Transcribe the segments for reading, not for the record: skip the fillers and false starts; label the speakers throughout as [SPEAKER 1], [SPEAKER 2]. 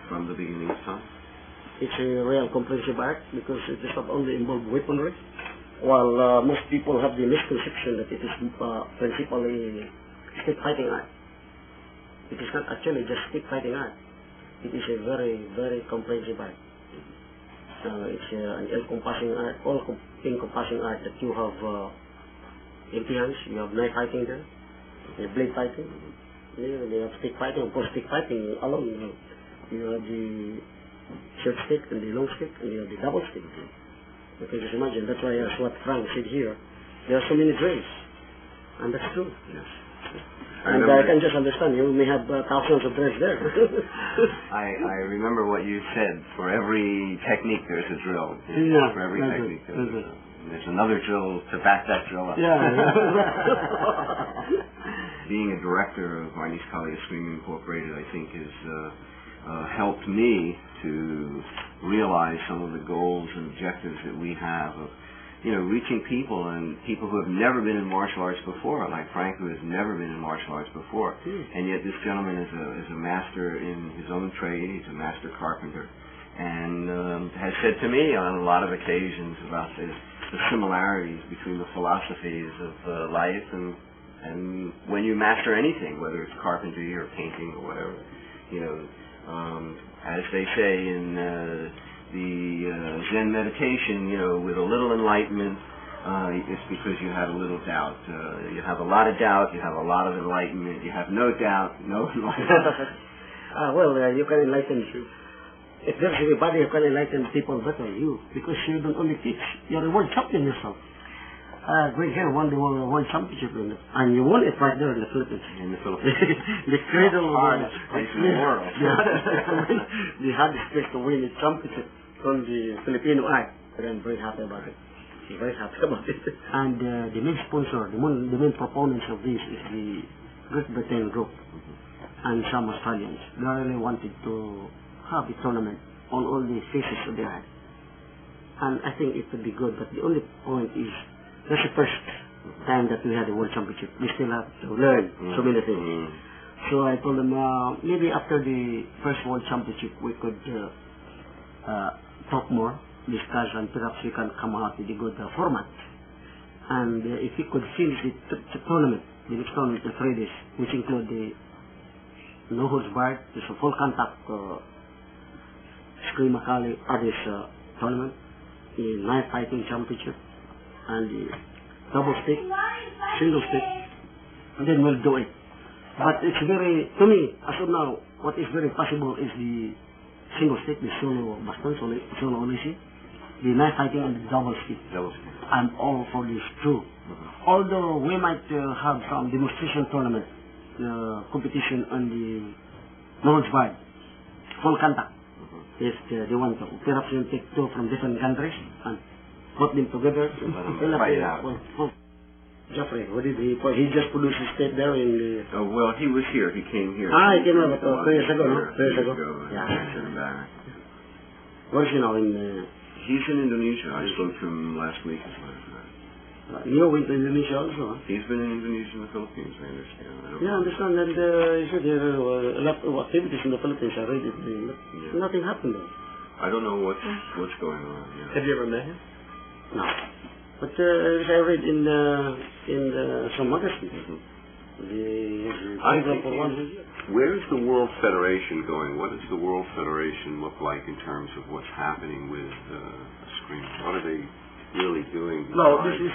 [SPEAKER 1] from the beginning of time?
[SPEAKER 2] It's a real comprehensive art because it does not only involve weaponry, while most people have the misconception that it is principally stick fighting art. It is not actually just stick fighting art. It is a very, very comprehensive art. It's an all-encompassing art that you have empty hands, you have knife fighting there, you have blade fighting, you have stick fighting. Of course, stick fighting alone, you have the short stick and the long stick and you have the double stick. You can just imagine, that's why as what Frank said here, there are so many drills, and that's true.
[SPEAKER 1] Yes.
[SPEAKER 2] And I can just understand, you may have thousands of drills there.
[SPEAKER 1] I remember what you said. For every technique, there's a drill.
[SPEAKER 2] Yeah,
[SPEAKER 1] for every technique, there's another drill to back that drill up.
[SPEAKER 2] Yeah.
[SPEAKER 1] Being a director of Arnis Kali Eskrima Incorporated, I think has helped me to realize some of the goals and objectives that we have of, reaching people and people who have never been in martial arts before, like Frank, who has never been in martial arts before. And yet this gentleman is a master in his own trade. He's a master carpenter, and has said to me on a lot of occasions about the similarities between the philosophies of life and when you master anything, whether it's carpentry or painting or whatever. As they say in the Zen meditation, with a little enlightenment, it's because you have a little doubt. You have a lot of doubt, you have a lot of enlightenment. You have no doubt, no enlightenment.
[SPEAKER 2] You can enlighten. If there's anybody who can enlighten people better, you, because you don't only teach, you're a world champion yourself. Greg here won the world championship and you won it right there in the Philippines. The cradle of the
[SPEAKER 1] hardest place in the world.
[SPEAKER 2] The hardest place to win the championship from the Filipino art. But I'm very happy about it. I'm very happy about it. And the main sponsor, the main proponents of this is the Great Britain group and some Australians. They really wanted to have a tournament on all the faces of the art. And I think it would be good, but the only point is that's the first time that we had a world championship. We still have to learn so many things. So I told them, maybe after the first world championship, we could talk more, discuss, and perhaps we can come out with a good format. And if we could finish the tournament, the next tournament in 3 days, which include the no holds barred, there's a full contact Eskrima Kali Arnis tournament, the knife fighting championship, and the double stick, single stick, and then we'll do it. But it's very, to me, as of now, what is very possible is the single stick, the solo baston, solo onishi, the knife fighting, and the double stick. I'm all for this too. Although we might have some demonstration tournament, competition on the knowledge barred, full contact. If they want to, perhaps we'll take two from different countries and put them together. Jeffrey, what did he just produced his tape there in the...
[SPEAKER 1] he was here. He came here.
[SPEAKER 2] He came here 2 years ago, no? 2 years ago.
[SPEAKER 1] Yeah.
[SPEAKER 2] Where is he now?
[SPEAKER 1] He's in Indonesia. I spoke to him last week, as a matter of fact.
[SPEAKER 2] You went to Indonesia also, huh?
[SPEAKER 1] He's been in Indonesia and the Philippines, I understand.
[SPEAKER 2] I understand. And he said there were a lot of activities in the Philippines. I read it. Nothing happened there.
[SPEAKER 1] I don't know what's going on. Yeah.
[SPEAKER 3] Have you ever met him?
[SPEAKER 2] No. But as I read in some magazines,
[SPEAKER 1] where is the World Federation going? What does the World Federation look like in terms of what's happening with Eskrima? What are they really doing?
[SPEAKER 2] No, this is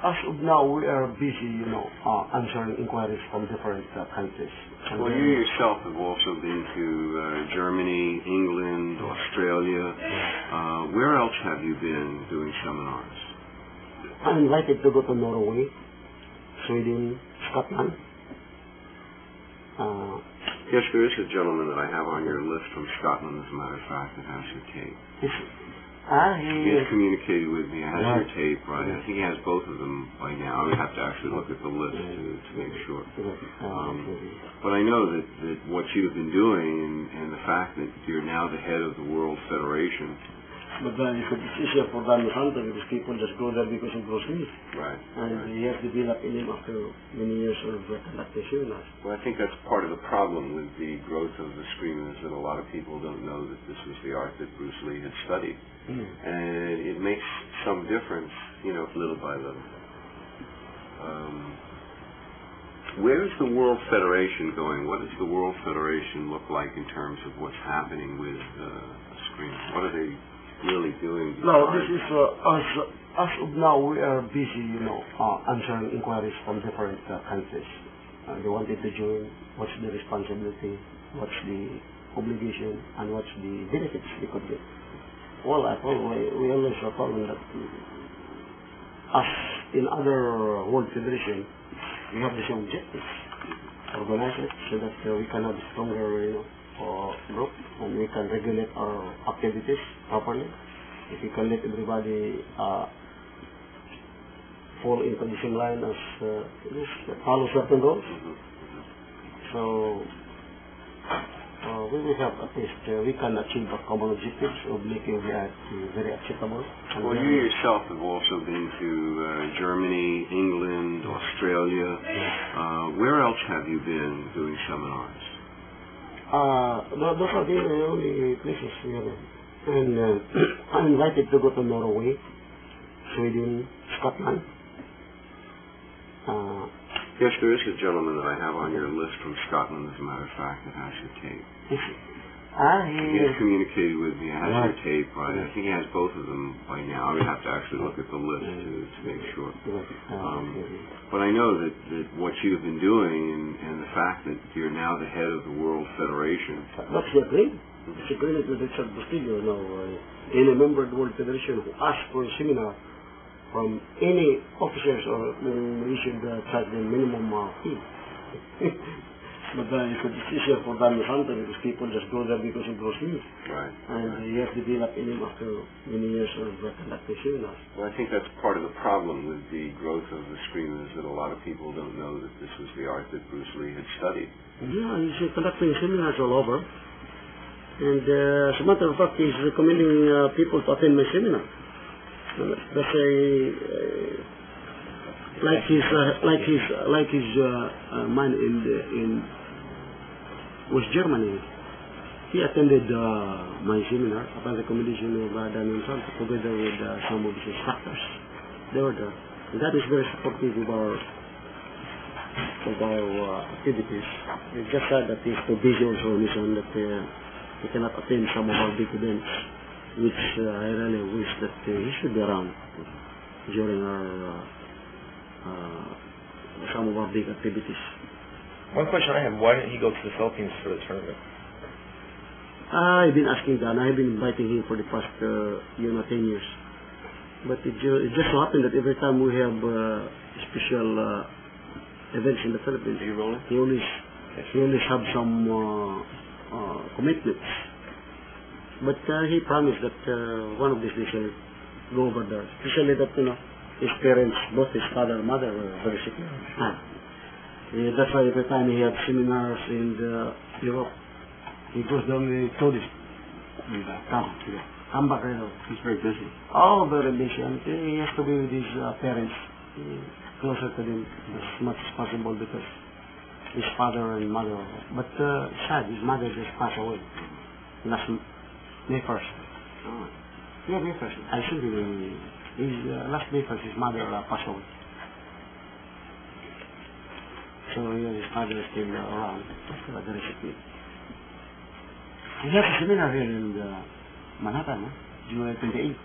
[SPEAKER 2] as of now we are busy, answering inquiries from different countries.
[SPEAKER 1] Well, you yourself have also been to Germany, England, Australia. Where else have you been doing seminars?
[SPEAKER 2] I'm invited to go to Norway, Sweden, Scotland.
[SPEAKER 1] Yes, there is a gentleman that I have on your list from Scotland, as a matter of fact, that has your tape. He has communicated with me. Has your tape, right? I think he has both of them by now. I would have to actually look at the list to make sure. But I know that what you've been doing and the fact that you're now the head of the World Federation
[SPEAKER 2] But it's easier for Dan Santo because people just go there because of groceries.
[SPEAKER 1] Right.
[SPEAKER 2] And he has developed in him after many years of conducting seminars.
[SPEAKER 1] Well, I think that's part of the problem with the growth of the screamers, that a lot of people don't know that this was the art that Bruce Lee had studied. And it makes some difference, little by little. Where is the World Federation going? What does the World Federation look like in terms of what's happening with screamers? What are they really doing?
[SPEAKER 2] No, this is as of now we are busy, answering inquiries from different countries. They wanted to join. What's the responsibility? What's the obligation? And what's the benefits they could get? Well, we always told them that as in other world federation, we have the same objectives. Organize it so that we can have a stronger, group, and we can regulate our activities properly. If we can let everybody fall into the same line as follow certain rules. So we will have at least we can achieve a common objectives of making that very acceptable.
[SPEAKER 1] Well, you yourself have also been to Germany, England, Australia. Where else have you been doing seminars?
[SPEAKER 2] Those are the only places we have. And I'm invited to go to Norway, Sweden, Scotland.
[SPEAKER 1] Yes, there is a gentleman that I have on your list from Scotland, as a matter of fact, that has your tape. He has communicated with me. I have your tape. I think he has both of them by now. I would have to actually look at the list to make sure. But I know that what you've been doing and the fact that you're now the head of the World Federation.
[SPEAKER 2] That's the agreement. It's agreement with Richard Bustillo. Any member of the World Federation who asks for a seminar from any officers or we should charge them minimum fee. But it's easier for Dan Santo because people just go there because of groceries.
[SPEAKER 1] Right.
[SPEAKER 2] And he has developed in him after many years of conducting seminars.
[SPEAKER 1] Well, I think that's part of the problem with the growth of the screamers, that a lot of people don't know that this was the art that Bruce Lee had studied.
[SPEAKER 2] Yeah, he's conducting seminars all over. And as a matter of fact, he's recommending people to attend my seminar. That's like his man in West Germany. He attended my seminar upon recommendation of Dan Santo together with some of his instructors. They were there. And that is very supportive of our activities. It's just sad that he's too busy also on his own that he cannot attend some of our big events, which I really wish that he should be around during our some of our big activities.
[SPEAKER 3] One question I have, why didn't he go to the Philippines for the tournament?
[SPEAKER 2] I've been asking Dan. I've been inviting him for the past 10 years. But it just so happened that every time we have special events in the Philippines, he always have some commitments. But he promised that one of these days he'll go over there. Especially that, his parents, both his father and mother, were very sick. That's why every time he has seminars in Europe, he goes down with tourists. Come back right now.
[SPEAKER 1] He's very busy.
[SPEAKER 2] Oh, very busy. And he has to be with his parents, closer to them as much as possible because his father and mother. But sad, his mother just passed away last May 1st.
[SPEAKER 1] Oh.
[SPEAKER 2] Yeah, May 1st. I think last May 1st his mother passed away. So his father is still around. Very sick. He has a seminar here in Manhattan, July 28th.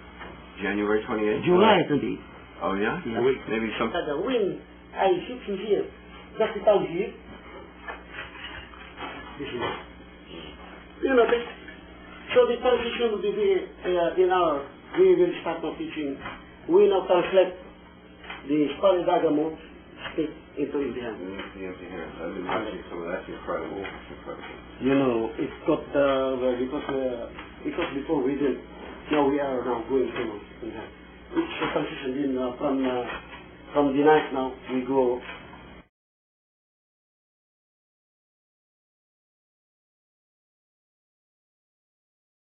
[SPEAKER 1] January 28th?
[SPEAKER 2] July 28th.
[SPEAKER 1] Oh, yeah?
[SPEAKER 2] Yeah.
[SPEAKER 1] Maybe some...
[SPEAKER 2] The wing, I sit in here. That's the town here. This is... So the transition will be in our... We will start now teaching. We now translate the Sparidagamo speak into Indian.
[SPEAKER 1] I've been watching some of that. That's incredible.
[SPEAKER 2] It got because before we did. Now we are now going to Indian. It's a transition from the night now we go